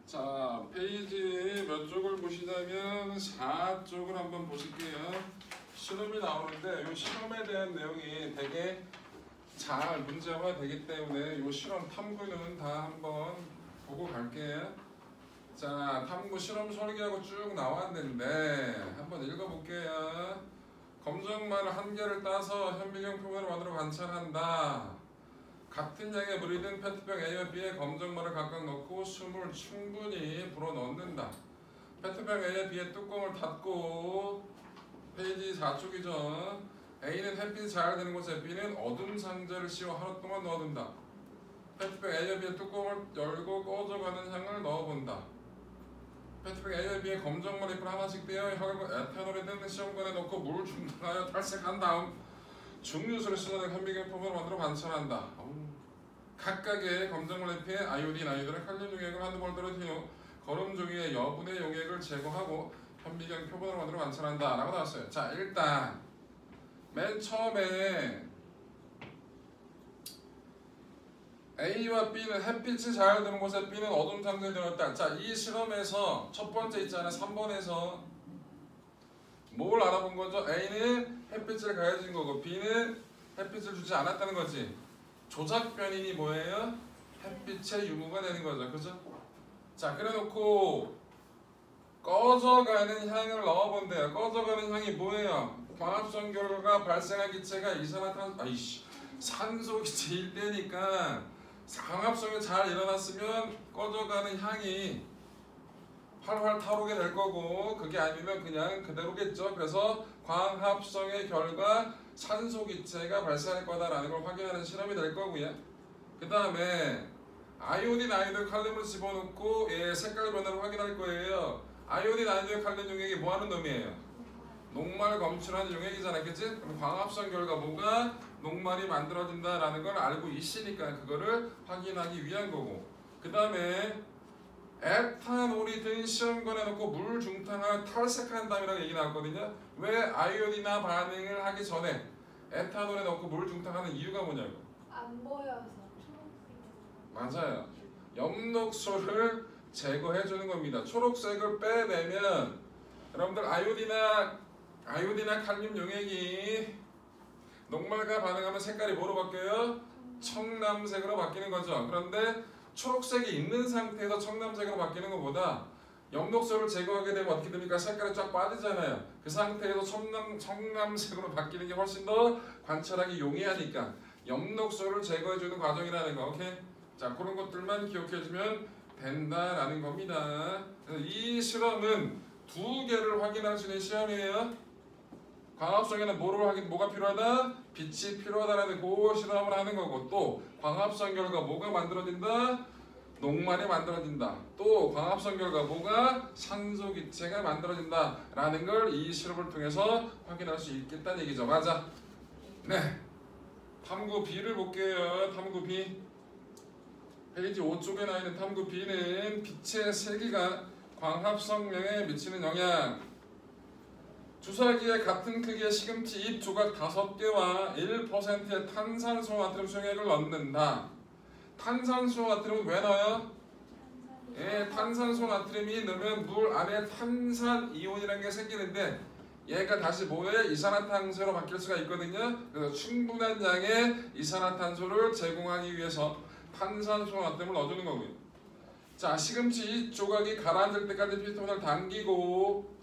자, 페이지 몇 쪽을 보시자면 4쪽을 한번 보실게요. 실험이 나오는데 이 실험에 대한 내용이 되게 잘 문제화 되기 때문에 이 실험 탐구는 다 한번 보고 갈게요. 자, 탐구 실험 설계하고 쭉 나왔는데 한번 읽어볼게요. 검정말 한 개를 따서 현미경 표면을 만들어 관찰한다. 같은 양의 물이 든 페트병 A와 B에 검정말을 각각 넣고 숨을 충분히 불어 넣는다. 페트병 A와 B의 뚜껑을 닫고 페이지 4쪽이죠. A는 햇빛이 잘 드는 곳에 B는 어둠 상자를 씌워 하루 동안 넣어둔다. 페트병 A와 B의 뚜껑을 열고 꺼져가는 향을 넣어본다. 페트병 A와 B의 검정말 잎을 하나씩 떼어 혈과 에탄올에 든 시험관에 넣고 물 중탕하여 탈색한 다음 중류수를 쏟아낸 현미경 표면을 만들어 관찰한다. 각각의 검정말 잎에 아이오딘, 아이od을 칼륨 용액을 한두 벌더러 튀어 거름 종이의 여분의 용액을 제거하고 현미경 표면을 만들어 관찰한다 라고 나왔어요. 자, 일단 맨 처음에 A와 B는 햇빛이 잘 드는 곳에 B는 어둠 상자에 들어있다. 자, 이 실험에서 첫 번째 있잖아요. 3번에서 뭘 알아본 거죠? A는 햇빛을 가해진 거고 B는 햇빛을 주지 않았다는 거지. 조작 변인이 뭐예요? 햇빛의 유무가 되는 거죠. 그죠? 자, 그래 놓고 꺼져가는 향을 넣어본대요. 꺼져가는 향이 뭐예요? 광합성 결과가 발생한 기체가 산소 기체일 때니까 광합성이 잘 일어났으면 꺼져가는 향이 활활 타오르게 될 거고, 그게 아니면 그냥 그대로겠죠. 그래서 광합성의 결과 산소 기체가 발생할 거다라는 걸 확인하는 실험이 될 거고요. 그 다음에 아이오딘, 아이od을 칼륨을 집어넣고 색깔 변화를 확인할 거예요. 아이오딘, 아이od의 칼륨 용액이 뭐하는 놈이에요? 녹말 검출하는 용액이잖아요. 그치? 그럼 광합성 결과 뭐가 녹말이 만들어진다라는 걸 알고 있으니까 그거를 확인하기 위한 거고, 그 다음에 에탄올이 든 시험관에 넣고 물 중탕을 탈색한 다음이라고 얘기 나왔거든요. 왜 아이오딘이나 반응을 하기 전에 에탄올에 넣고 물 중탕하는 이유가 뭐냐고. 안 보여서 맞아요. 엽록소를 제거해 주는 겁니다. 초록색을 빼내면 여러분들 아이오딘이나 칼륨 용액이 녹말과 반응하면 색깔이 뭐로 바뀌어요? 청남색으로 바뀌는 거죠. 그런데 초록색이 있는 상태에서 청남색으로 바뀌는 것보다 엽록소를 제거하게 되면 어떻게 됩니까? 색깔이 쫙 빠지잖아요. 그 상태에서 청남색으로 바뀌는 게 훨씬 더 관찰하기 용이하니까 엽록소를 제거해주는 과정이라는 거. 오케이? 자, 그런 것들만 기억해주면 된다라는 겁니다. 이 실험은 두 개를 확인할 수 있는 시험이에요. 광합성에는 뭐가 필요하다? 빛이 필요하다라는 그 실험을 하는 거고, 또 광합성 결과 뭐가 만들어진다? 녹말이 만들어진다. 또 광합성 결과 뭐가? 산소 기체가 만들어진다라는 걸 이 실험을 통해서 확인할 수 있겠다는 얘기죠. 맞아. 네. 탐구 B를 볼게요. 탐구 B. 페이지 5쪽에 나와 있는 탐구 B는 빛의 세기가 광합성량에 미치는 영향. 주사기에 같은 크기의 시금치 잎 조각 5개와 1%의 탄산수 나트륨 수용액을 넣는다. 탄산수 나트륨은 왜 넣어요? 탄산수 나트륨이 넣으면 물 안에 탄산 이온이라는 게 생기는데 얘가 다시 뭐에? 이산화탄소로 바뀔 수가 있거든요. 그래서 충분한 양의 이산화탄소를 제공하기 위해서 탄산수 나트륨을 넣어주는 거고요. 자, 시금치 잎 조각이 가라앉을 때까지 피톤을 당기고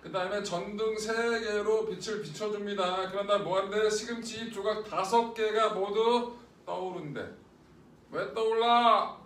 그 다음에 전등 3개로 빛을 비춰줍니다. 그런 다음 뭐하는데? 시금치 잎 조각 5개가 모두 떠오른대. 왜 떠올라?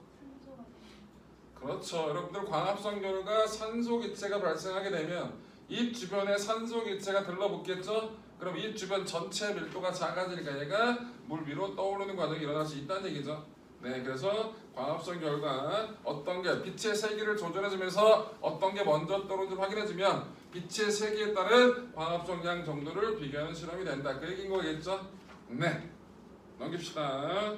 그렇죠. 여러분들 광합성 결과 산소 기체가 발생하게 되면 잎 주변에 산소 기체가 들러붙겠죠? 그럼 잎 주변 전체 밀도가 작아지니까 얘가 물 위로 떠오르는 과정이 일어날 수 있다는 얘기죠. 네, 그래서 광합성 결과 어떤 게 빛의 세기를 조절해주면서 어떤 게 먼저 떨어지는지 확인해주면 빛의 세기에 따른 광합성량 정도를 비교하는 실험이 된다. 그 얘기인 거겠죠? 네, 넘깁시다.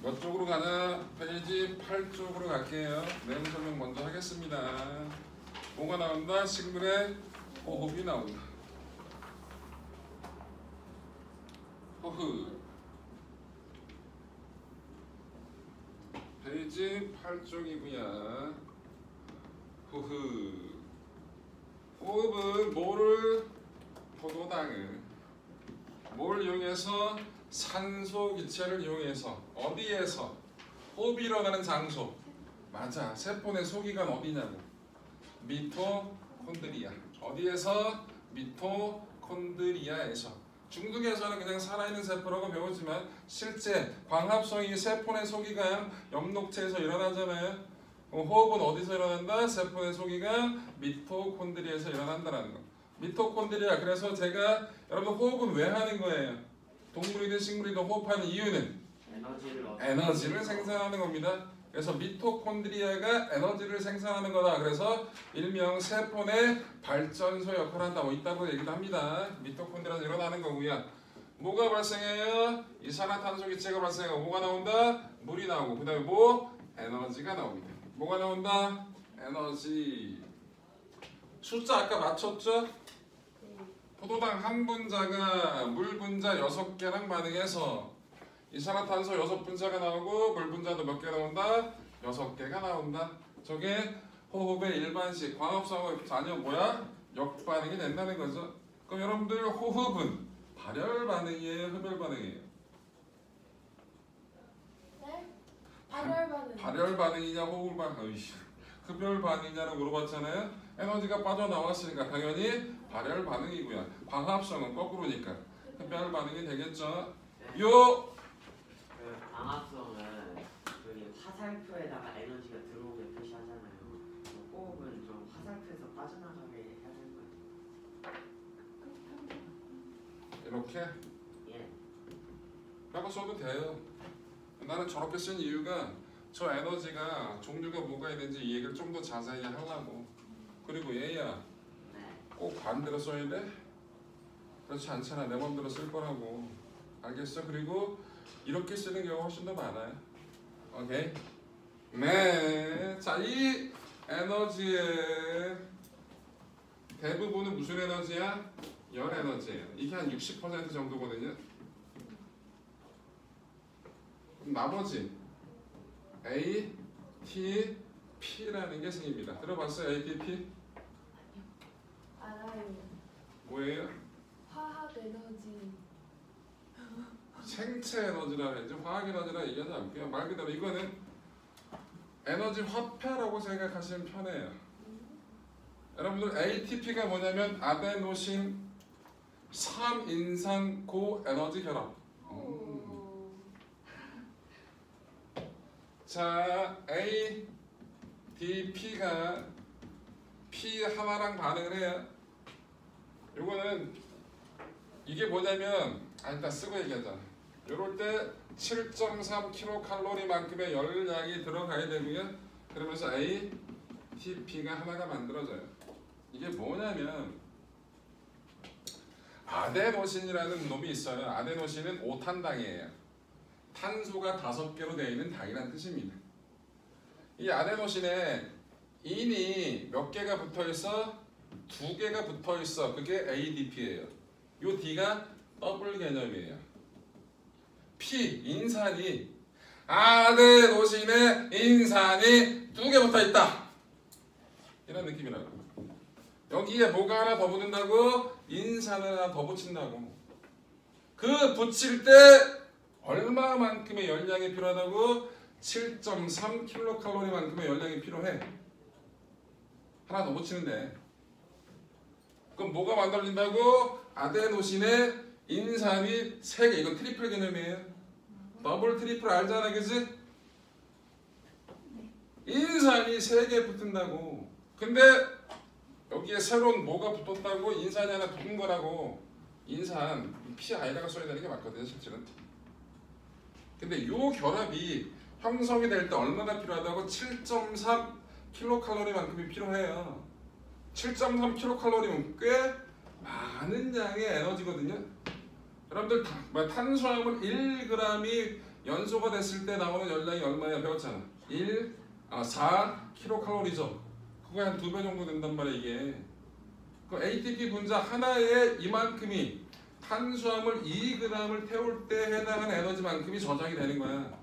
몇 쪽으로 가나? 페이지 8쪽으로 갈게요. 내용 설명 먼저 하겠습니다. 뭐가 나온다? 식물의 호흡이 나온다. 호흡. 어디지? 팔 쪽이구야. 후흐. 호흡은 뭐를? 포도당을 뭘 이용해서? 산소 기체를 이용해서. 어디에서? 호흡이 일어나는 장소. 맞아. 세포 내 소기관 어디냐고. 미토콘드리아. 어디에서? 미토콘드리아에서. 중국에서는 그냥 살아있는 세포라고 배우지만 실제 광합성이 세포 내 소기관 엽록체에서 일어나잖아요. 호흡은 어디서 일어난다? 세포 내 소기관 미토콘드리아에서 일어난다는 거. 미토콘드리아. 그래서 제가 여러분 호흡은 왜 하는 거예요? 동물이든 식물이든 호흡하는 이유는 에너지를 생산하는 겁니다. 그래서 미토콘드리아가 에너지를 생산하는 거다. 그래서 일명 세포 내 발전소 역할을 한다고 있다고 얘기도 합니다. 미토콘드리아에서 일어나는 거고요. 뭐가 발생해요? 이산화탄소 기체가 발생하고 뭐가 나온다? 물이 나오고 그 다음에 뭐? 에너지가 나옵니다. 뭐가 나온다? 에너지. 숫자 아까 맞췄죠? 포도당 한 분자가 물 분자 6개랑 반응해서 이산화탄소 6분자가 나오고 물 분자도 몇 개 나온다? 6개가 나온다. 저게 호흡의 일반식 광합성의 자녀 뭐야? 역반응이 된다는 거죠. 그럼 여러분들 호흡은 발열 반응이에요? 흡열 반응이에요? 네? 발열 반응. 발열 반응이냐 호흡 반응? 흡열 반응이냐고 물어봤잖아요. 에너지가 빠져나왔으니까 당연히 발열 반응이고요. 광합성은 거꾸로니까 흡열 반응이 되겠죠. 요 광합성은 여기 화살표에다가 에너지가 들어오게 표시하잖아요. 호흡은 좀 화살표에서 빠져나가게 해야 되는 거예요. 이렇게 예. 라고 써도 돼요. 나는 저렇게 쓴 이유가 저 에너지가 종류가 뭐가 있는지 이 얘기를 좀 더 자세히 하려고. 그리고 얘야 네. 꼭 반대로 써야 돼? 그렇지 않잖아. 내 맘대로 쓸 거라고. 알겠어? 그리고 이렇게 쓰는 경우가 훨씬 더 많아요. 오케이? 네. 자, 이 에너지의 대부분은 무슨 에너지야? 열 에너지예요. 이게 한 60% 정도거든요. 그럼 나머지 ATP라는 게 생깁니다. 들어봤어요? ATP? 알아요. 뭐예요? 화학 에너지. 생체 에너지라 해야지 화학 에너지라 얘기하지 않고요. 말 그대로 이거는 에너지 화폐라고 생각하시면 편해요. 여러분들 ATP가 뭐냐면 아데노신 3인산 고에너지 결합. 자, ADP가 P 하나랑 반응을 해요. 요거는 이게 뭐냐면 일단 쓰고 얘기하자. 요럴 때 7.3kcal만큼의 열량이 들어가야 되고요. 그러면서 ATP가 하나가 만들어져요. 이게 뭐냐면 아데노신이라는 놈이 있어요. 아데노신은 5탄당이에요. 탄소가 5개로 되어 있는 당이라는 뜻입니다. 이 아데노신에 인이 몇 개가 붙어 있어? 2개가 붙어 있어. 그게 ADP예요. 요 D가 더블 개념이에요. P, 인산이 아데노신에 인산이 2개 붙어 있다. 이런 느낌이라고. 여기에 뭐가 하나 더 붙는다고? 인산을 하나 더 붙인다고. 그 붙일 때 얼마만큼의 열량이 필요하다고? 7.3kcal만큼의 열량이 필요해. 하나 더 붙이는데. 그럼 뭐가 만들어진다고? 아데노신에 인산이 3개. 이거 트리플 개념이에요. 더블 트리플 알잖아, 그지? 인산이 3개 붙는다고. 근데 여기에 새로운 뭐가 붙었다고? 인산이 하나 붙은 거라고. 인산, PI라고 써야 되는 게 맞거든요, 실제는. 근데 요 결합이 형성이 될 때 얼마나 필요하다고? 7.3kcal만큼이 필요해요. 7.3kcal면 꽤 많은 양의 에너지거든요. 여러분들 탄수화물 1g이 연소가 됐을 때 나오는 열량이 얼마야? 배웠잖아. 4kcal죠. 그거 한 2배 정도 된단 말이야 이게. 그 ATP 분자 하나에 이만큼이 탄수화물 2g을 태울 때 해당하는 에너지만큼이 저장이 되는 거야.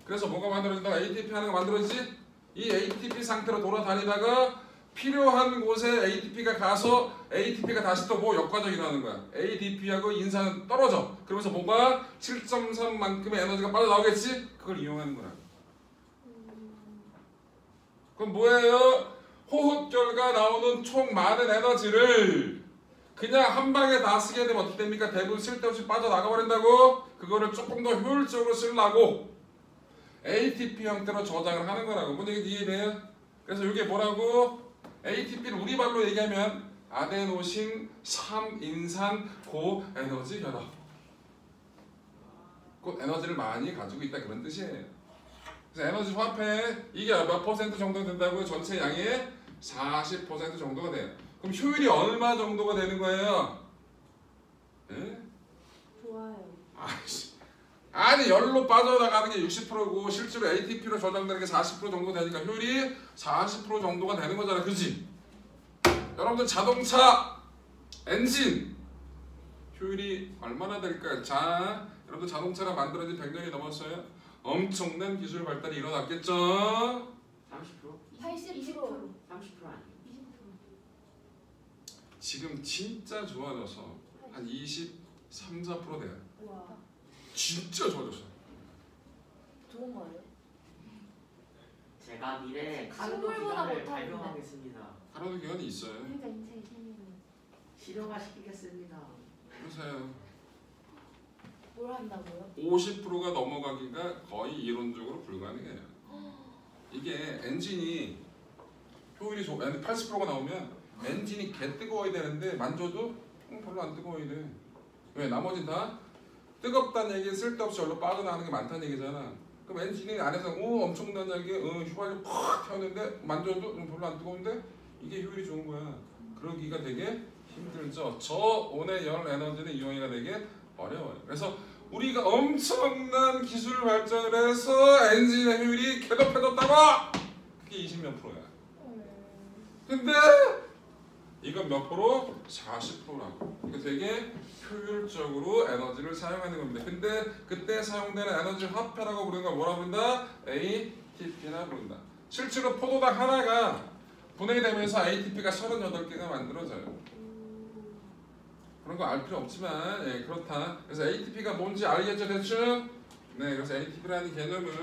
그래서 뭐가 만들어진다? ATP 하는 거 만들어지지? 이 ATP 상태로 돌아다니다가 필요한 곳에 ATP가 가서 ATP가 다시 또 뭐 역과적이 일어나는 거야. ADP하고 인산은 떨어져. 그러면서 뭐가 7.3만큼의 에너지가 빠져나오겠지? 그걸 이용하는 거야. 그럼 뭐예요? 호흡결과 나오는 총 많은 에너지를 그냥 한 방에 다 쓰게 되면 어떻게 됩니까? 대부분 쓸데없이 빠져나가 버린다고? 그거를 조금 더 효율적으로 쓰려고 ATP 형태로 저장을 하는 거라고. 뭔 얘기인지 이해돼요? 그래서 이게 뭐라고? ATP를 우리 말로 얘기하면 아데노신 3인산 고에너지 결합. 곧 에너지를 많이 가지고 있다 그런 뜻이에요. 그래서 에너지 화폐 이게 몇 퍼센트 정도 된다고요? 전체 양의 40% 정도가 돼요. 그럼 효율이 얼마 정도가 되는 거예요? 예? 좋아요. 아이씨. 아니 열로 빠져나가는 게 60%고 실제로 ATP로 저장되는 게 40% 정도 되니까 효율이 40% 정도가 되는 거잖아. 그지? 여러분들 자동차 엔진 효율이 얼마나 될까요? 자, 여러분들 자동차가 만들어진 100년이 넘었어요. 엄청난 기술 발달이 일어났겠죠? 30%? 80%. 30% 아니에요? 20%. 지금 진짜 좋아져서 한 23, 4% 돼요. 와. 진짜 좋아졌어. 좋은 거예요? 제가 미래에 식물보다 카르노기관을 못하는데. 발명하겠습니다. 하루도 기간이 있어요. 그러니까 인생이 생기는 실용화 시키겠습니다. 그러세요. 뭘 한다고요? 50%가 넘어가기가 거의 이론적으로 불가능해요. 이게 엔진이 효율이 80%가 나오면 엔진이 개 뜨거워야 되는데 만져도 별로 안 뜨거워야 돼. 왜? 나머지는 다 뜨겁다는 얘기는 쓸데없이 얼로 빠져나가는 게 많다는 얘기잖아. 그럼 엔진이 안에서 엄청나게 휘발유 팍 튀었는데 만져도 별로 안 뜨거운데 이게 효율이 좋은 거야. 그러기가 되게 힘들죠. 저온의 열 에너지는 이용하기가 되게 어려워요. 그래서 우리가 엄청난 기술 발전을 해서 엔진의 효율이 개높해졌다고! 그게 20몇 프로야. 근데 이건 몇 프로? 40%라고. 이거 되게 효율적으로 에너지를 사용하는 겁니다. 근데 그때 사용되는 에너지 화폐라고 부르는 걸 뭐라 부른다? ATP나 부른다. 실제로 포도당 하나가 분해되면서 ATP가 38개가 만들어져요. 그런 거 알 필요 없지만 예, 그렇다. 그래서 ATP가 뭔지 알겠죠 대충? 네, 그래서 ATP라는 개념을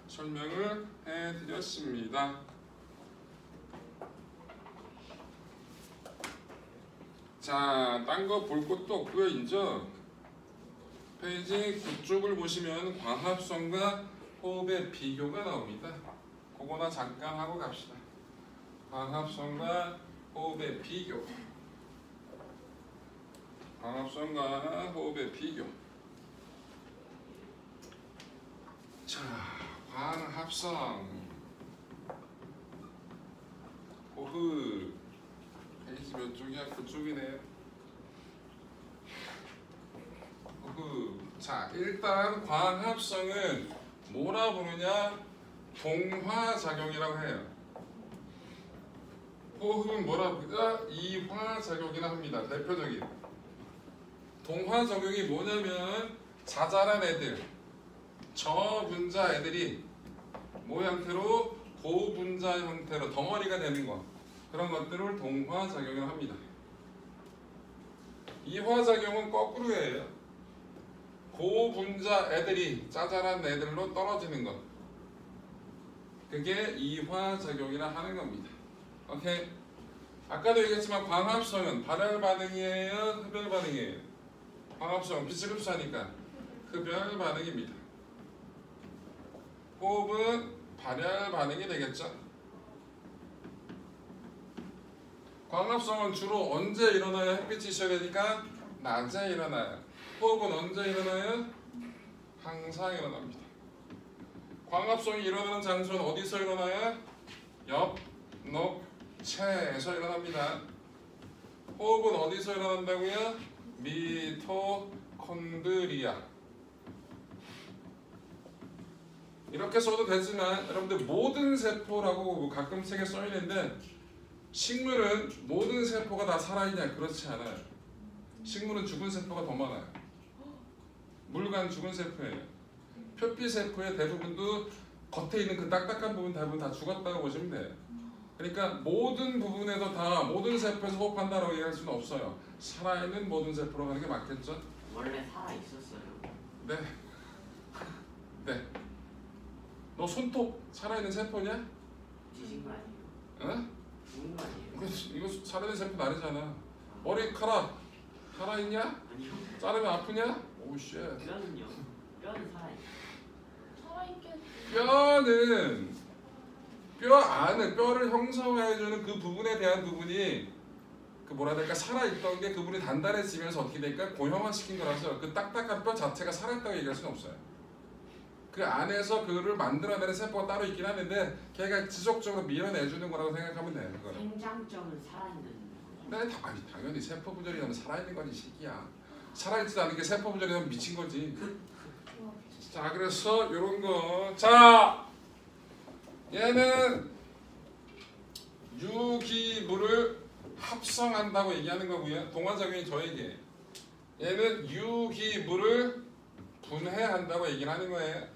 설명을 해드렸습니다. 자, 딴 거 볼 것도 없고요. 인정. 페이지 9쪽을 보시면 광합성과 호흡의 비교가 나옵니다. 그거나 잠깐 하고 갑시다. 광합성과 호흡의 비교. 광합성과 호흡의 비교. 자, 광합성 호흡 페이지 몇 쪽이야? 9쪽이네. 호흡. 자, 일단 광합성은 뭐라 부르냐? 동화작용이라고 해요. 호흡은 뭐라 부르냐? 이화작용이라 합니다. 대표적인 동화작용이 뭐냐면 자잘한 애들, 저분자 애들이 뭐 형태로? 고분자 형태로 덩어리가 되는 거, 그런 것들을 동화작용이라고 합니다. 이화작용은 거꾸로예요. 고분자 애들이 자잘한 애들로 떨어지는 것, 그게 이화작용이라 하는 겁니다. 오케이? 아까도 얘기했지만 광합성은 발열 반응이에요? 흡열 반응이에요? 광합성 빛을 흡수하니까 흡열 반응입니다. 호흡은 발열 반응이 되겠죠. 광합성은 주로 언제 일어나요? 햇빛이 있어야 되니까 낮에 일어나요. 호흡은 언제 일어나요? 항상 일어납니다. 광합성이 일어나는 장소는 어디서 일어나요? 엽록체에서 일어납니다. 호흡은 어디서 일어난다고요? 미토콘드리아. 이렇게 써도 되지만 여러분들 모든 세포라고 가끔 책에 써있는데 식물은 모든 세포가 다 살아있냐? 그렇지 않아요. 식물은 죽은 세포가 더 많아요. 물간 죽은 세포예요. 표피세포의 대부분도 겉에 있는 그 딱딱한 부분 대부분 다 죽었다고 보시면 돼요. 그러니까 모든 부분에서 다 모든 세포에서 호흡한다라고 얘기할 수는 없어요. 살아있는 모든 세포로 가는 게 맞겠죠? 원래 살아 있었어요. 네. 네. 너 손톱 살아있는 세포냐? 지진 거 아니에요? 응? 죽은 거 아니에요? 이거 살아있는 세포 아니잖아. 머리카락 살아있냐? 아니요. 자르면 아프냐? 오우 쉣. 뼈는요? 뼈는 살아있어요. 살아있겠지. 뼈는 뼈 안에 뼈를 형성해주는 그 부분에 대한 부분이 그 뭐라 해야 될까 살아있던 게 그분이 단단해지면서 어떻게 될까 고형화시킨 거라서 그 딱딱한 뼈 자체가 살아있다고 얘기할 수는 없어요. 그 안에서 그를 만들어내는 세포가 따로 있긴 하는데 걔가 지속적으로 밀어내주는 거라고 생각하면 돼요. 그거는. 생장점은 살아있는 거죠? 네, 당연히 세포 분절이 너무 살아있는 거지 새끼야. 살아있지도 않은 게 세포 분절이 너무 미친 거지. 자, 그래서 요런 거. 자, 얘는 유기물을 합성한다고 얘기하는 거고요. 동화작용이 저 얘기예요. 얘는 유기물을 분해한다고 얘기를 하는 거예요.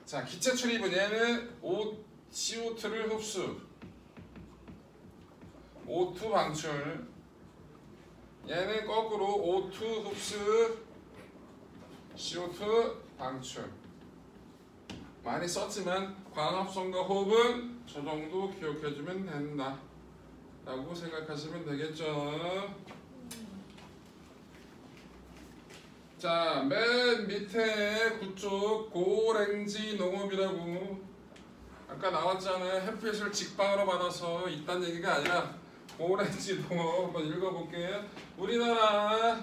자, 기체 출입은 얘는 CO2를 흡수, O2 방출. 얘는 거꾸로 O2 흡수, CO2 방출. 많이 썼지만 광합성과 호흡은 저 정도 기억해주면 된다 라고 생각하시면 되겠죠. 자, 맨 밑에 그쪽 고랭지 농업이라고 아까 나왔잖아요. 햇빛을 직방으로 받아서 이딴 얘기가 아니라 고랭지 농업 한번 읽어볼게요. 우리나라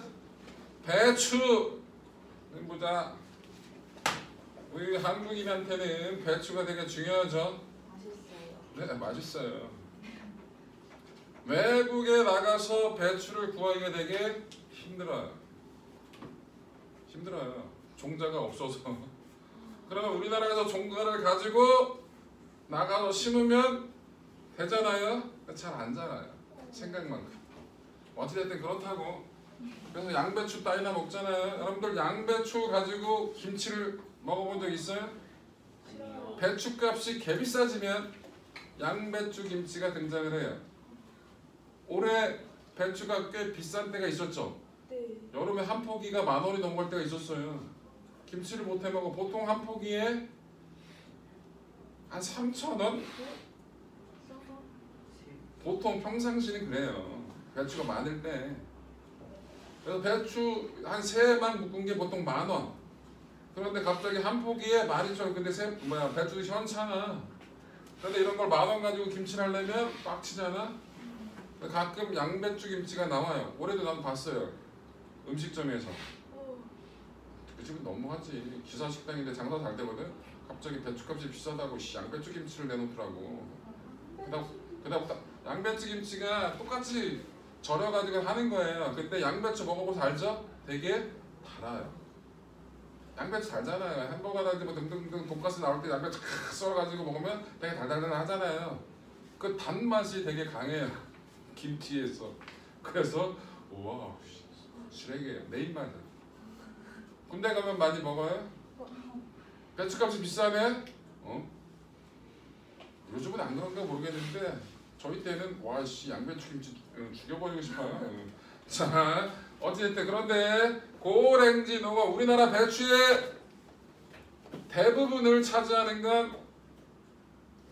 배추 보자. 우리 한국인한테는 배추가 되게 중요하죠. 맛있어요. 네, 맛있어요. 외국에 나가서 배추를 구하기가 되게 힘들어요. 종자가 없어서. 그러면 우리나라에서 종자를 가지고 나가서 심으면 되잖아요. 잘 안 자라요. 생각만큼. 어찌됐든 그렇다고. 그래서 양배추 따위나 먹잖아요. 여러분들 양배추 가지고 김치를 먹어본 적 있어요? 아니요. 배추값이 개 비싸지면 양배추 김치가 등장을 해요. 올해 배추가 꽤 비싼 때가 있었죠. 네. 여름에 한 포기가 10,000원이 넘어갈 때가 있었어요. 김치를 못 해먹어. 보통 한 포기에 한 3,000원? 써서 보통 평상시는 그래요. 배추가 많을 때. 그래서 배추 한 3만 묶은 게 보통 10,000원. 그런데 갑자기 한 포기에 12,000원. 근데 배추도 현찮아. 그런데 이런 걸 10,000원 가지고 김치를 하려면 빡치잖아. 가끔 양배추 김치가 나와요. 올해도 난 봤어요. 음식점에서. 그 집은 너무하지. 기사식당인데 장사 잘 되거든. 갑자기 배추값이 비싸다고 양배추 김치를 내놓더라고. 그다음 양배추 김치가 똑같이 절여가지고 하는 거예요. 근데 양배추 먹어보서 알죠? 되게 달아요. 양배추 달잖아요. 햄버거나 뭐 등등등 돈가스 나올 때 양배추 썰어가지고 먹으면 되게 달달달 하잖아요. 그 단맛이 되게 강해요. 김치에서. 그래서 우와 쓰레기예요. 내 입맛은. 군대 가면 많이 먹어요? 배추값이 비싸네? 요즘은 안 그런가 모르겠는데 저희 때는 와씨 양배추 김치 죽여버리고 싶어요. 자, 어찌됐든 그런데 고랭지 농업 우리나라 배추의 대부분을 차지하는 건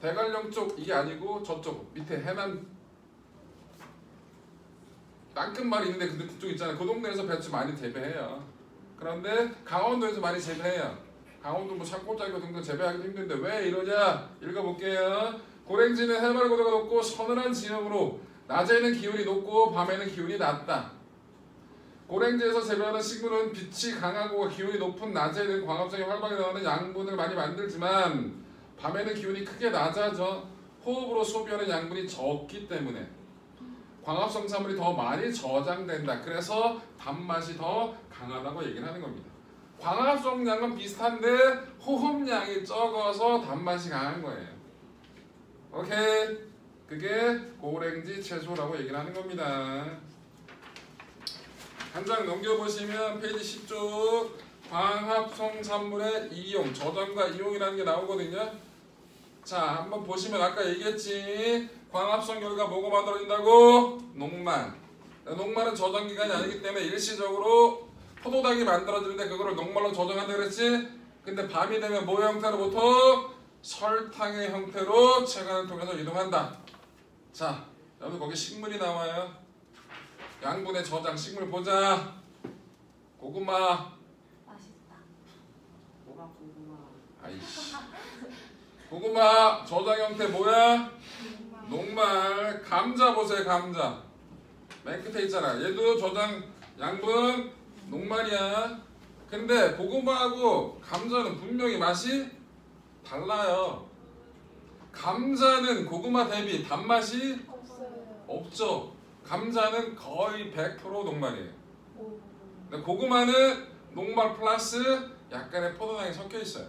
대관령 쪽 이게 아니고 저쪽 밑에 해남 땅끝말이 있는데 근데 그쪽 있잖아요. 그 동네에서 배추 많이 재배해요. 그런데 강원도에서 많이 재배해요. 강원도 뭐 산골짜기 같은 거 재배하기도 힘든데 왜 이러냐? 읽어볼게요. 고랭지는 해발 고도가 높고 서늘한 지형으로 낮에는 기온이 높고 밤에는 기온이 낮다. 고랭지에서 재배하는 식물은 빛이 강하고 기온이 높은 낮에는 광합성이 활발히 나오는 양분을 많이 만들지만 밤에는 기온이 크게 낮아져 호흡으로 소비하는 양분이 적기 때문에 광합성 산물이 더 많이 저장된다. 그래서 단맛이 더 강하다고 얘기를 하는 겁니다. 광합성량은 비슷한데 호흡량이 적어서 단맛이 강한 거예요. 오케이? 그게 고랭지 채소라고 얘기를 하는 겁니다. 한 장 넘겨보시면 페이지 10쪽 합성산물의 이용, 저장과 이용이라는 게 나오거든요. 자, 한번 보시면 아까 얘기했지. 광합성 결과 뭐가 만들어진다고? 녹말. 녹말은 저장 기간이 아니기 때문에 일시적으로 포도당이 만들어지는데 그거를 녹말로 저장한다 그랬지? 근데 밤이 되면 뭐의 형태로 보통? 설탕의 형태로 체관을 통해서 이동한다. 자, 여러분 거기 식물이 나와요. 양분의 저장 식물 보자. 고구마. 맛있다. 뭐가 고구마. 아이씨. 고구마 저장 형태 뭐야? 녹말. 감자 보세요. 감자. 맨 끝에 있잖아. 얘도 저장 양분 녹말이야. 근데 고구마하고 감자는 분명히 맛이 달라요. 감자는 고구마 대비 단맛이 없어요. 없죠. 감자는 거의 100% 녹말이에요. 오. 근데 고구마는 녹말 플러스 약간의 포도당이 섞여 있어요.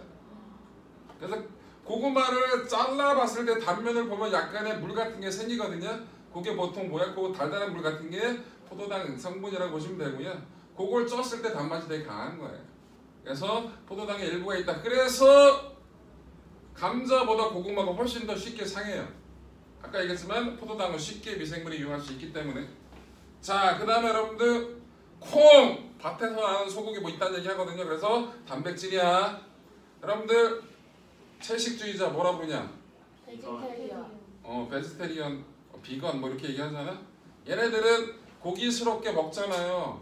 그래서 고구마를 잘라봤을 때 단면을 보면 약간의 물 같은 게 생기거든요. 그게 보통 뭐야? 그 달달한 물 같은 게 포도당 성분이라고 보시면 되고요. 그걸 쪘을 때 단맛이 되게 강한 거예요. 그래서 포도당의 일부가 있다. 그래서 감자보다 고구마가 훨씬 더 쉽게 상해요. 아까 얘기했지만 포도당은 쉽게 미생물이 이용할 수 있기 때문에. 자, 그 다음에 여러분들 콩! 밭에서 나는 소고기 뭐 있다는 얘기 하거든요. 그래서 단백질이야. 여러분들 채식주의자 뭐라 부르냐? 베지테리언. 베지테리언, 비건 뭐 이렇게 얘기하잖아. 얘네들은 고기스럽게 먹잖아요.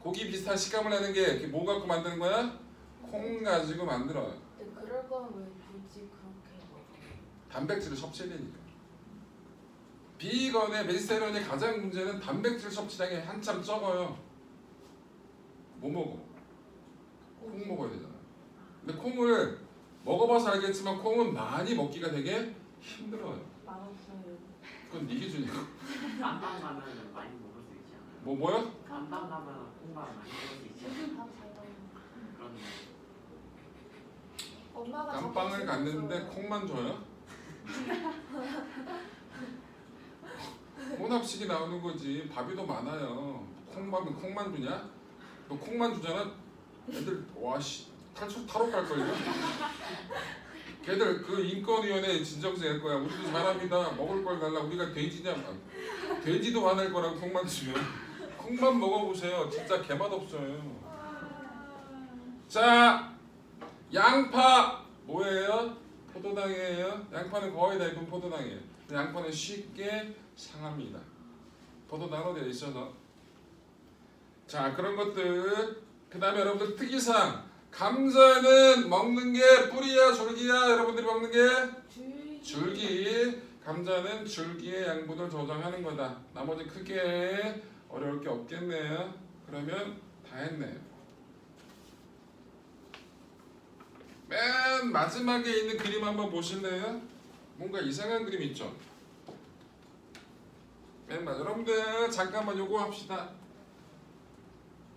고기 비슷한 식감을 내는 게 뭐 갖고 만드는 거야? 콩 가지고 만들어요. 근데 그럴 거면 왜 굳이 그렇게 먹어? 단백질을 섭취되니까. 비건의 베지테리언의 가장 문제는 단백질 섭취량이 한참 적어요. 뭐 먹어? 콩 먹어야 되잖아. 근데 콩을 먹어봐서 알겠지만 콩은 많이 먹기가 되게 힘들어요. 맛없어요. 그건 네 기준이야. 깜빵 가면 많이 먹을 수 있지 않아요? 뭐요? 깜빵 가면 콩밥 많이 먹을 수 있지 않아요? 밥잘 먹어. 그런 엄마가 깜빵을 갔는데 콩만 줘요? 혼합식이 나오는 거지. 밥이 더 많아요. 콩밥은 콩만 주냐? 너 콩만 주잖아. 애들 와씨 탈옥 갈 걸요. 걔들 그 인권위원회 진정서 낼 거야. 우리도 잘합니다. 먹을 걸 달라. 우리가 돼지냐? 돼지도 화낼 거라고 콩만 주면. 콩만 먹어보세요. 진짜 개맛 없어요. 자, 양파 뭐예요? 포도당이에요. 양파는 거의 대부분 포도당이에요. 양파는 쉽게 상합니다. 포도당으로 되어 있어서. 자, 그런 것들. 그 다음에 여러분들 특이사항. 감자는 먹는 게 뿌리야 줄기야? 여러분들이 먹는 게 줄기. 감자는 줄기의 양분을 저장하는 거다. 나머지 크게 어려울 게 없겠네요. 그러면 다 했네요. 맨 마지막에 있는 그림 한번 보실래요? 뭔가 이상한 그림 있죠? 맨 마지막. 여러분들 잠깐만 요거 합시다.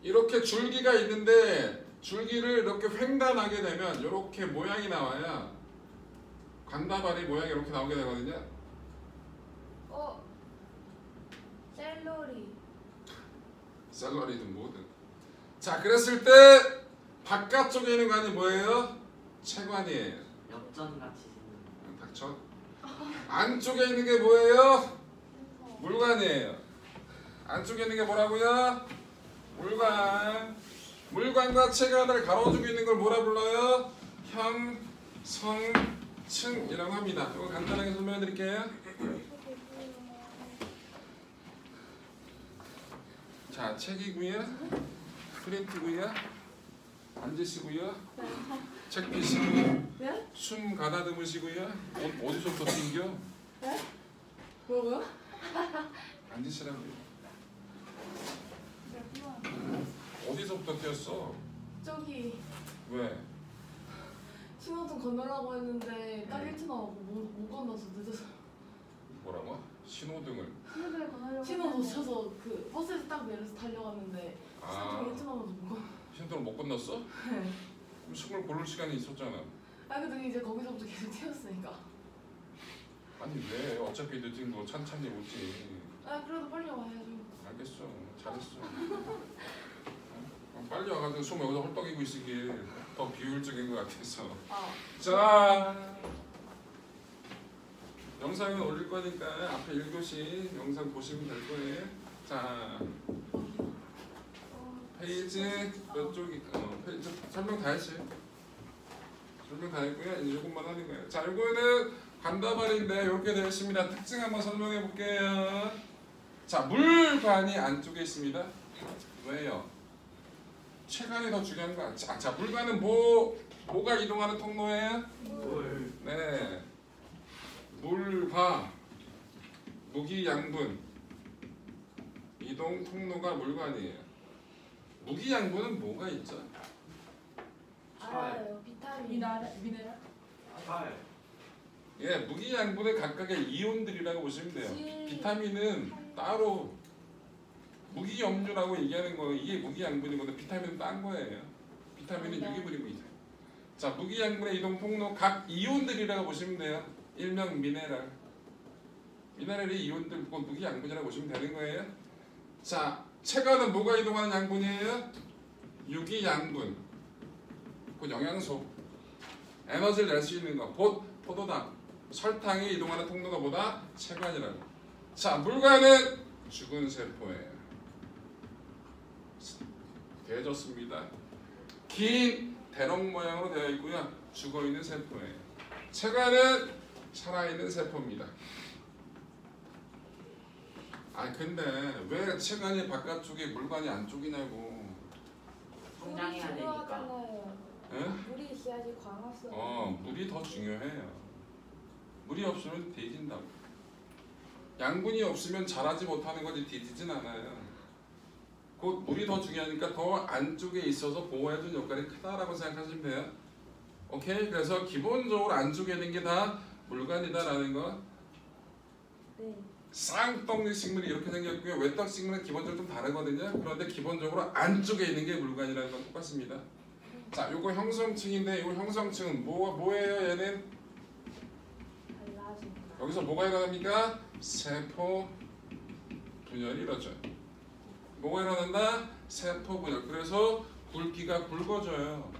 이렇게 줄기가 있는데 줄기를 이렇게 횡단하게 되면 이렇게 모양이 나와야 관다발이 모양이 이렇게 나오게 되거든요. 샐러리. 샐러리든 뭐든. 자, 그랬을 때 바깥쪽에 있는 관이 뭐예요? 체관이에요. 엽전같이 생긴 닥쳐. 안쪽에 있는 게 뭐예요? 물관이에요. 안쪽에 있는 게 뭐라고요? 물관. 물관과 체관을 가로주고 있는 걸 뭐라 불러요? 형, 성, 층이라고 합니다. 이거 간단하게 설명해 드릴게요. 자, 책이고요. 프린트고요. 앉으시고요. 책 피시고요. 네? 숨 가다듬으시고요. 어디서부터 튕겨? 네? 뭐라고요? 앉으시라고요. 어디서부터 뛰었어? 저기 왜? 신호등 건너려고 했는데 딱 1초 나오고 못 건너서 늦어서 뭐라고? 신호등을. 신호등을 건너려고 신호 놓쳐서 그 버스에서 딱 내려서 달려갔는데 아, 신호등이 1초 나오면서 못 건너. 신호등을 못 건넜어? 네. 그럼 숨을 고를 시간이 있었잖아. 아 근데 이제 거기서부터 계속 튀었으니까. 아니 왜? 어차피 늦은 거 천천히 오지. 아 그래도 빨리 와야죠. 알겠어. 잘했어. 빨리 와가지고 숨 여기서 헐떡이고 있으기 더 비효율적인 것 같아서. 아, 자, 영상은 올릴 거니까 앞에 1교시 영상 보시면 될 거예요. 자, 페이지 몇 쪽이 페이지 설명 다 했어요. 설명 다 했고요. 이제 이것만 하는 거예요. 자, 이거는 간다발인데 이렇게 되어 있습니다. 특징 한번 설명해 볼게요. 자, 물관이 안쪽에 있습니다. 왜요? 체간이 더 중요한 거 아니야? 자, 물관은 뭐가 이동하는 통로예요? 물. 네. 물과 무기 양분 이동 통로가 물관이에요. 무기 양분은 뭐가 있죠? 알아요. 비타민. 미네랄? 살. 예, 무기 양분은 각각의 이온들이라고 보시면 돼요. 비타민은 따로 무기 염료라고 얘기하는 거 이게 무기 양분이거든. 비타민은 딴 거예요. 비타민은 유기물입니다. 자, 무기 양분의 이동 통로 각 이온들이라고 보시면 돼요. 일명 미네랄. 미네랄이 이온들 곧 무기 양분이라고 보시면 되는 거예요. 자, 체간은 뭐가 이동하는 양분이에요? 유기 양분. 곧 영양소. 에너지를 낼 수 있는 거. 포도당. 설탕이 이동하는 통로가 뭐다? 체간이라고. 자, 물관은 죽은 세포예요. 되어졌습니다. 긴 대롱 모양으로 되어 있고요. 죽어 있는 세포예요. 체간은 살아있는 세포입니다. 아, 근데 왜 체간이 바깥쪽에 물관이 안쪽이냐고. 성장해야 되니까. 중요하잖아요. 예? 물이 있어야지 광합성. 물이 더 중요해요. 물이 없으면 뒤진다고. 양분이 없으면 자라지 못하는 거지 뒤지진 않아요. 곧 물이 더 중요하니까 더 안쪽에 있어서 보호해주는 역할이 크다라고 생각하시면 돼요. 오케이? 그래서 기본적으로 안쪽에 있는 게 다 물관이다라는 거. 네. 쌍떡니 식물이 이렇게 생겼고요. 외떡 식물은 기본적으로 좀 다르거든요. 그런데 기본적으로 안쪽에 있는 게 물관이라는 건 똑같습니다. 자, 요거 형성층인데 요 형성층은 뭐예요? 얘는 달라진다. 여기서 뭐가 일어납니까? 세포 분열이 일어져요. 뭐가 일어난다? 세포 분열. 그래서 굵기가 굵어져요.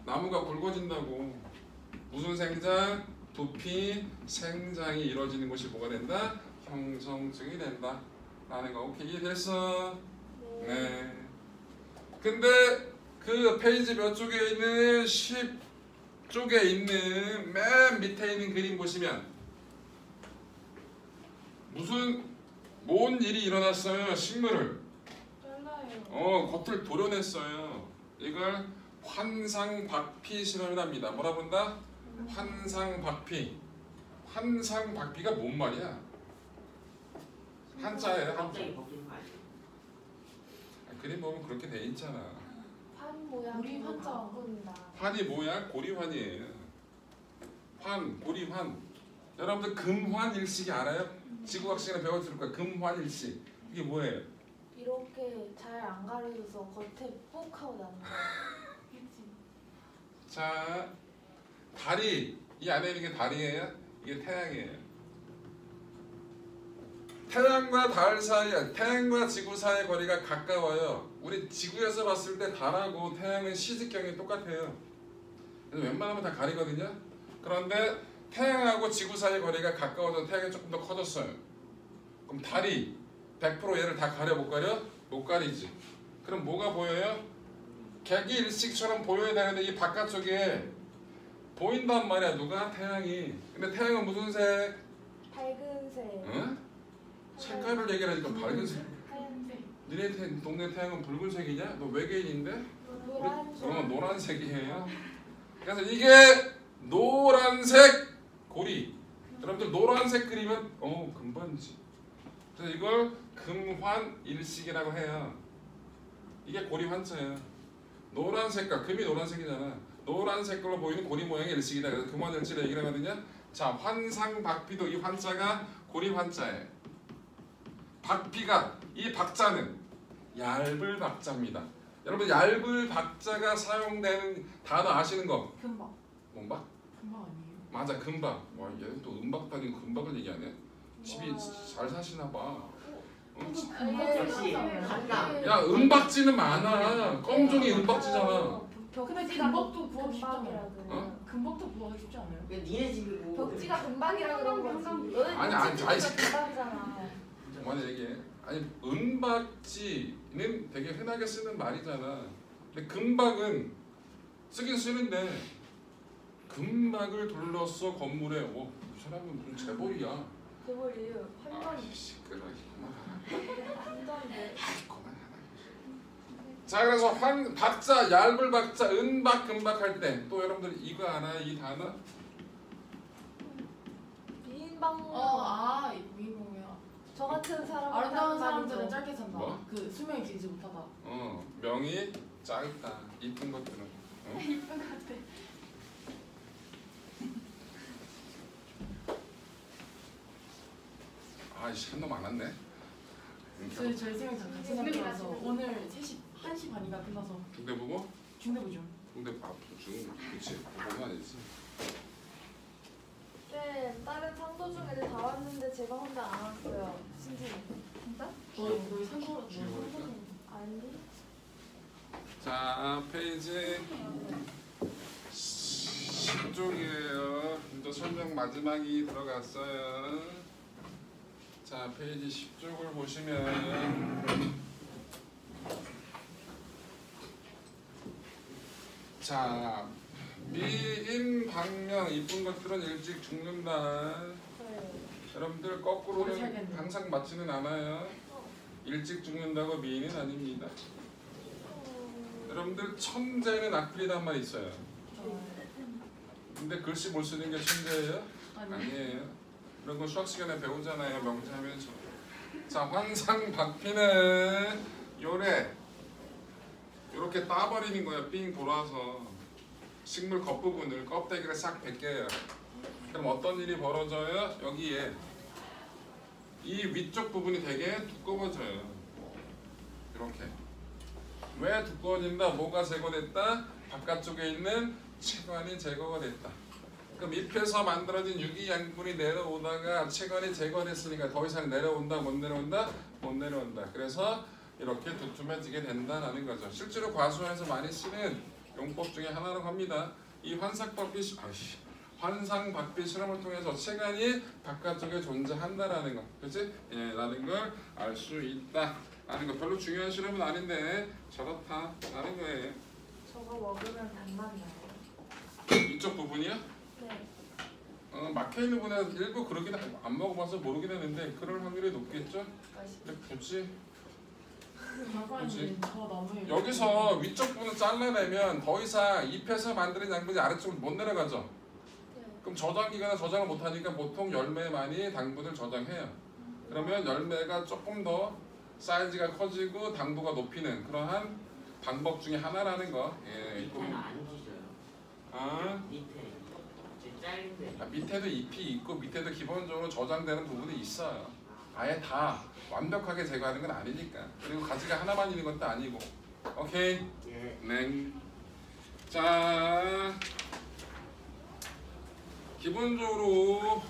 나무가 굵어진다고. 무슨 생장? 부피, 생장이 이루어지는 곳이 뭐가 된다? 형성층이 된다. 라는 거. 오케이, 이해됐어? 네. 근데 그 페이지 몇 쪽에 있는 10쪽에 있는 맨 밑에 있는 그림 보시면 뭔 일이 일어났어요? 식물을 잘라요. 겉을 도려냈어요. 이걸 환상박피 실험이랍니다. 뭐라 본다? 환상박피. 환상박피가 뭔 말이야? 한자예요, 한자. 갑자기 벗긴 거 아니에요? 그림 보면 그렇게 돼 있잖아. 판 모양. 우리 환자. 바꾼다. 환이 뭐야? 고리환이에요. 환, 고리환. 여러분들 금환일식이 알아요? 지구학시간에 배웠을 거야. 금환일식. 이게 뭐예요? 이렇게 잘 안 가려져서 겉에 뽁 하고 나는 거. 자, 달이 이 안에 있는 게 달이에요? 이게 태양이에요. 태양과 달 사이, 태양과 지구 사이의 거리가 가까워요. 우리 지구에서 봤을 때 달하고 태양은 시직경이 똑같아요. 그래서 웬만하면 다 가리거든요. 그런데 태양하고 지구 사이의 거리가 가까워서 태양이 조금 더 커졌어요. 그럼 달이 100% 얘를 다 가려 못 가려? 못 가리지. 그럼 뭐가 보여요? 객기일식처럼 보여야 되는데 이 바깥쪽에 보인단 말이야. 누가? 태양이. 근데 태양은 무슨 색? 밝은색. 응? 색깔을 얘기하니까 밝은색. 하얀색. 니네 동네 태양은 붉은색이냐? 너 외계인인데? 노란색. 그러면 노란색이에요. 그래서 이게 노란색 고리. 여러분들 노란색 그리면 금반지. 그래서 이걸 금환일식이라고 해요. 이게 고리 환자예요. 노란 색깔, 금이 노란색이잖아. 노란 색깔로 보이는 고리 모양의 일식이다. 그래서 금환일식을 얘기를 하거든요. 자, 환상박피도 이 환자가 고리 환자예요. 박피가 이 박자는 얇을 박자입니다. 여러분 얇을 박자가 사용되는 단어 아시는 거? 금방. 뭔가? 금방 아니에요? 맞아, 금박. 와, 얘는 또 음박 다닌 금박을 얘기하네. 집이 잘 사시나 봐. 역시 한강. 야 은박지는 많아. 검종이 은박지잖아. 근데 벽지가 금박도 구하기 쉽잖아. 금박이라 그래. 어? 금박도 구하기 쉽지 않아요? 왜 니네 집이고. 벽지가 금박이라 그런 거지. 너네 아니, 아니, 벽지가 아니. 금박이잖아. 그만 얘기해. 아니 은박지는 되게 흔하게 쓰는 말이잖아. 근데 금박은 쓰긴 쓰는데 금박을 둘러서 건물에 이 사람은 무슨 재벌이야. 그걸이에요. 한번 시끄러. 한번데 자 그래서 박자 얇을 박자 은박 금박 할 때 또 여러분들 이거 아나요? 이 단어? 미인방. 미인공이야. 저 같은 사람 아름다운 사람들은 짧게 산다. 뭐? 그 수명이 길지 못하다. 명이 짧다. 이쁜 것들은. 이쁜 것 같아. 아이씨 한놈 안 왔네. 저희 수명이 다 같이 산다서 오늘 1시 반인가 끝나서 중대부고? 중대부죠. 중대 중 그치 그건 아니지. 네, 다른 상도 중 애들 다 왔는데 제가 혼자 안 왔어요. 신지. 진짜? 너희 상도 아니. 자 페이지 10쪽이에요. 이제 설명 마지막이 들어갔어요. 자 페이지 10쪽을 보시면 자 미인 방명 이쁜 것들은 일찍 죽는다. 그래요. 여러분들 머리 거꾸로는 살겠네. 항상 맞지는 않아요. 일찍 죽는다고 미인은 아닙니다. 여러분들 천재는 악플이란 말이 있어요. 근데 글씨 못 쓰는 게 천재예요? 아니에요. 이런 거 수학 시간에 배우잖아요. 명제하면서. 자 환상 박피는 요래 요렇게 따버리는 거예요. 삥 돌아서 식물 겉부분을 껍데기를 싹 벗겨요. 그럼 어떤 일이 벌어져요? 여기에 이 위쪽 부분이 되게 두꺼워져요. 이렇게. 왜 두꺼워진다? 뭐가 제거됐다? 바깥쪽에 있는 체관이 제거가 됐다. 그럼 잎에서 만들어진 유기양분이 내려오다가 체관이 제거됐으니까 더 이상 내려온다? 못 내려온다? 못 내려온다. 그래서 이렇게 두툼해지게 된다는 거죠. 실제로 과수원에서 많이 쓰는 용법 중에 하나라고 합니다. 이 환상박비 실험을 통해서 체관이 바깥쪽에 존재한다라는 거, 그렇지? 예, 라는 걸 알 수 있다. 라는 거 별로 중요한 실험은 아닌데 저렇다라는 거예요. 저거 먹으면 단맛 나요. 이쪽 부분이요? 네. 막혀 있는 분은 일부 그러긴 안 먹어봐서 모르긴 했는데 그럴 확률이 높겠죠? 근데 굳이 박사님 저 나무에 여기서 위쪽 부분 잘라내면 더 이상 잎에서 만드는 양분이 아래쪽으로 못 내려가죠. 네. 그럼 저장기간에 저장을 못하니까 보통 열매만이 당분을 저장해요. 그러면 열매가 조금 더 사이즈가 커지고 당도가 높이는 그러한 방법 중에 하나라는 거. 예, 밑에는 안 찢어요. 아, 밑에 제 짧은데. 밑에도 잎이 있고 밑에도 기본적으로 저장되는 부분이 있어요. 아예 다 완벽하게 제거하는 건 아니니까. 그리고 가지가 하나만 있는 것도 아니고. 오케이. 예. 네. 자, 기본적으로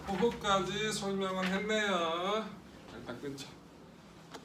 호흡까지 설명을 했네요. 일단 끊자.